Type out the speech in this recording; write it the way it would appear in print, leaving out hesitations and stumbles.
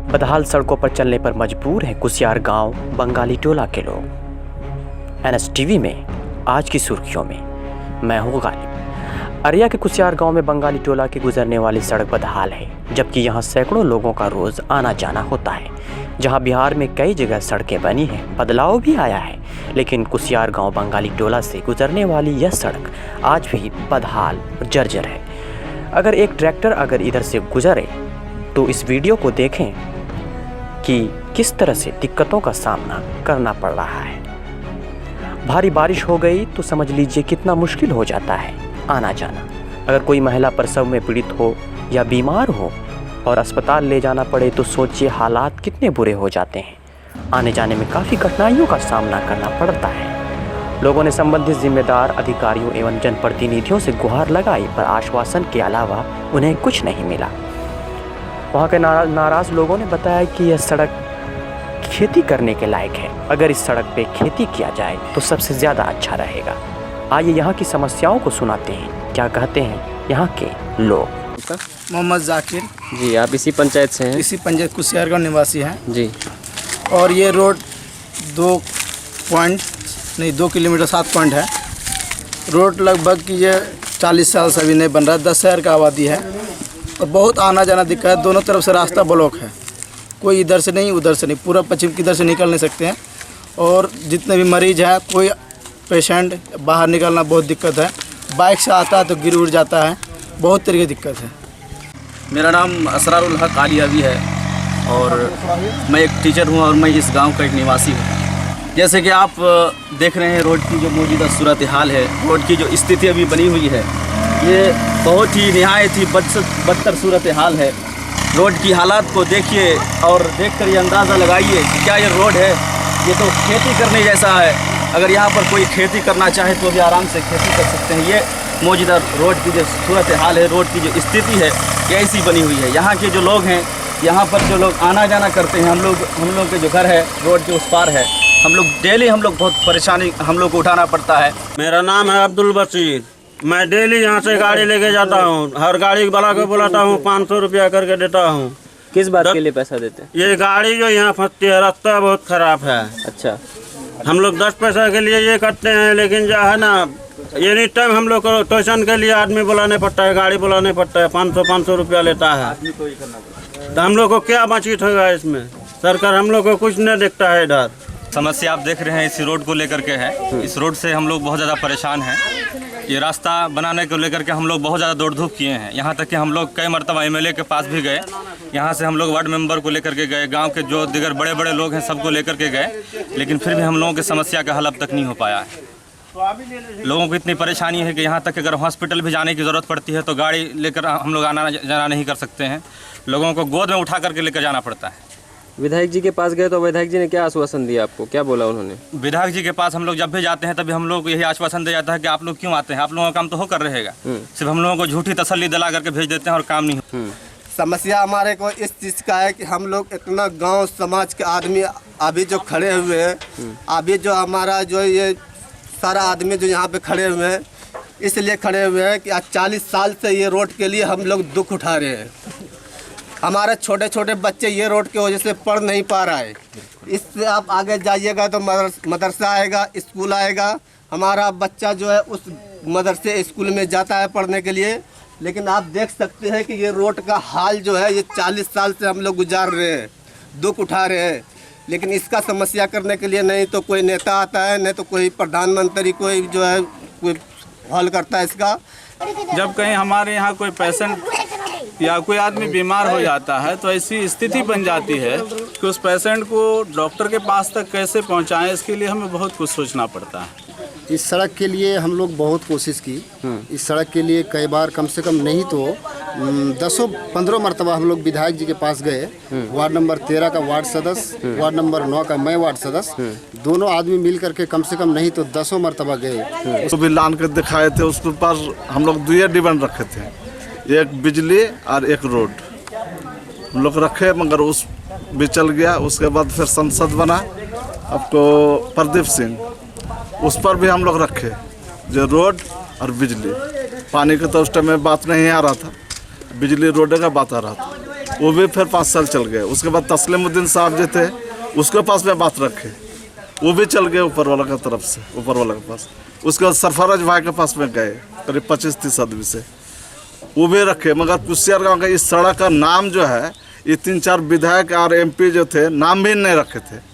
बदहाल सड़कों पर चलने पर मजबूर हैं कुसियार गांव बंगाली टोला के लोग। NSTV में आज की सुर्खियों में मैं हूं गालिब। अरिया के कुसियार गांव में बंगाली टोला के गुजरने वाली सड़क बदहाल है, जबकि यहां सैकड़ों लोगों का रोज आना जाना होता है। जहां बिहार में कई जगह सड़कें बनी हैं, बदलाव भी आया है, लेकिन कुसियार गांव बंगाली टोला से गुजरने वाली यह सड़क आज भी बदहाल और जर्जर है। अगर एक ट्रैक्टर अगर इधर से गुजरे तो इस वीडियो को देखें कि किस तरह से दिक्कतों का सामना करना पड़ रहा है। भारी बारिश हो गई तो समझ लीजिए कितना मुश्किल हो जाता है आना जाना। अगर कोई महिला प्रसव में पीड़ित हो या बीमार हो और अस्पताल ले जाना पड़े तो सोचिए हालात कितने बुरे हो जाते हैं। आने जाने में काफ़ी कठिनाइयों का सामना करना पड़ता है। लोगों ने संबंधित जिम्मेदार अधिकारियों एवं जनप्रतिनिधियों से गुहार लगाई, पर आश्वासन के अलावा उन्हें कुछ नहीं मिला। वहाँ के नाराज़ लोगों ने बताया कि यह सड़क खेती करने के लायक है। अगर इस सड़क पे खेती किया जाए तो सबसे ज़्यादा अच्छा रहेगा। आइए यहाँ की समस्याओं को सुनाते हैं, क्या कहते हैं यहाँ के लोग। मोहम्मद जाकिर जी, आप इसी पंचायत से हैं? इसी पंचायत कुसियार का निवासी हैं जी। और ये रोड 2 किलोमीटर 7 पॉइंट है। रोड लगभग की ये 40 साल से अभी नहीं बन रहा। 10 शहर का आबादी है और बहुत आना जाना दिक्कत है। दोनों तरफ से रास्ता ब्लॉक है, कोई इधर से नहीं उधर से नहीं, पूरा पश्चिम किधर से निकल नहीं सकते हैं। और जितने भी मरीज हैं, कोई पेशेंट बाहर निकलना बहुत दिक्कत है। बाइक से आता है तो गिर उड़ जाता है, बहुत तरह की दिक्कत है। मेरा नाम असरारुल हक आलियावी है और मैं एक टीचर हूं और मैं इस गांव का एक निवासी हूं। जैसे कि आप देख रहे हैं, रोड की जो मौजूदा सूरत हाल है, रोड की जो स्थिति अभी बनी हुई है, ये बहुत ही निहायत ही बदतर सूरत हाल है। रोड की हालात को देखिए और देखकर ये अंदाज़ा लगाइए कि क्या ये रोड है। ये तो खेती करने जैसा है। अगर यहाँ पर कोई खेती करना चाहे तो भी आराम से खेती कर सकते हैं। ये मौजूदा रोड की जो सूरत हाल है, रोड की जो स्थिति है, ये ऐसी बनी हुई है। यहाँ के जो लोग हैं, यहाँ पर जो लोग आना जाना करते हैं, हम लोग के जो घर है रोड के उस पार है, हम लोग डेली बहुत परेशानी हम लोग को उठाना पड़ता है। मेरा नाम है अब्दुल बशीर। मैं डेली यहाँ से गाड़ी लेके जाता हूँ। हर गाड़ी वाला को बुलाता हूँ, 500 रुपया करके देता हूँ। किस बात के लिए पैसा देते हैं? ये गाड़ी जो यहाँ फंसती है, रास्ता बहुत खराब है। अच्छा, हम लोग 10 पैसा के लिए ये करते हैं, लेकिन जो है ना, एनी टाइम हम लोग को ट्यूशन के लिए आदमी बुलाने पड़ता है, गाड़ी बुलाने पड़ता है। 500 रुपया लेता है, तो हम लोग को क्या बातचीत होगा इसमें? सरकार हम लोग को कुछ नहीं देखता है। इधर समस्या आप देख रहे हैं इसी रोड को लेकर के है। इस रोड से हम लोग बहुत ज़्यादा परेशान हैं। ये रास्ता बनाने को लेकर के हम लोग बहुत ज़्यादा दौड़ धूप किए हैं। यहाँ तक कि हम लोग कई मरतबा MLA के पास भी गए। यहाँ से हम लोग वार्ड मेंबर को लेकर के गए, गांव के जो दिगर बड़े बड़े लोग हैं सबको लेकर के गए, लेकिन फिर भी हम लोगों की समस्या का हल अब तक नहीं हो पाया है। लोगों को इतनी परेशानी है कि यहाँ तक अगर हॉस्पिटल भी जाने की ज़रूरत पड़ती है तो गाड़ी लेकर हम लोग आना जाना नहीं कर सकते हैं। लोगों को गोद में उठा करके लेकर जाना पड़ता है। विधायक जी के पास गए तो विधायक जी ने क्या आश्वासन दिया आपको, क्या बोला उन्होंने? विधायक जी के पास हम लोग जब भी जाते हैं तभी हम लोग को यही आश्वासन दिया जाता है कि आप लोग क्यों आते हैं, आप लोगों का काम तो होकर रहेगा। सिर्फ हम लोगों को झूठी तसल्ली दिला करके भेज देते हैं और काम नहीं। समस्या हमारे को इस चीज़ का है कि हम लोग इतना गांव समाज के आदमी अभी जो खड़े हुए हैं, अभी जो हमारा जो ये सारा आदमी जो यहाँ पे खड़े हुए हैं, इसलिए खड़े हुए हैं कि आज 40 साल से ये रोड के लिए हम लोग दुख उठा रहे हैं। हमारे छोटे छोटे बच्चे ये रोड की वजह से पढ़ नहीं पा रहा है। इससे आप आगे जाइएगा तो मदरसा आएगा, स्कूल आएगा। हमारा बच्चा जो है उस मदरसे स्कूल में जाता है पढ़ने के लिए, लेकिन आप देख सकते हैं कि ये रोड का हाल जो है, ये 40 साल से हम लोग गुजार रहे हैं, दुख उठा रहे हैं। लेकिन इसका समस्या करने के लिए नहीं तो कोई नेता आता है, नहीं तो कोई प्रधानमंत्री कोई जो है कोई हल करता है इसका। जब कहीं हमारे यहाँ कोई पेशेंट या कोई आदमी बीमार हो जाता है तो ऐसी स्थिति बन जाती है कि उस पेशेंट को डॉक्टर के पास तक कैसे पहुँचाएं, इसके लिए हमें बहुत कुछ सोचना पड़ता है। इस सड़क के लिए हम लोग बहुत कोशिश की। इस सड़क के लिए कई बार कम से कम नहीं तो 10-15 मरतबा हम लोग विधायक जी के पास गए। वार्ड नंबर 13 का वार्ड सदस्य, वार्ड नंबर 9 का मैं वार्ड सदस्य, दोनों आदमी मिल करके कम से कम नहीं तो 10 मरतबा गए। उसको भी लान कर दिखाए थे। उसके ऊपर हम लोग 2 डिमांड रखे थे, एक बिजली और एक रोड हम लोग रखे, मगर उस भी चल गया। उसके बाद फिर संसद बना आपको प्रदीप सिंह, उस पर भी हम लोग रखे, जो रोड और बिजली। पानी का तो उस टाइम में बात नहीं आ रहा था, बिजली रोड का बात आ रहा था। वो भी फिर 5 साल चल गए। उसके बाद तस्लीमुद्दीन साहब जो थे उसके पास में बात रखे, वो भी चल गए ऊपर वाला की तरफ से, ऊपर वाला के पास। उसके बाद सरफराज भाई के पास में गए करीब 25-30 आदमी से, वो भी रखे। मगर कुसियार गाँव का इस सड़क का नाम जो है ये 3-4 विधायक और MP जो थे नाम भी नहीं रखे थे।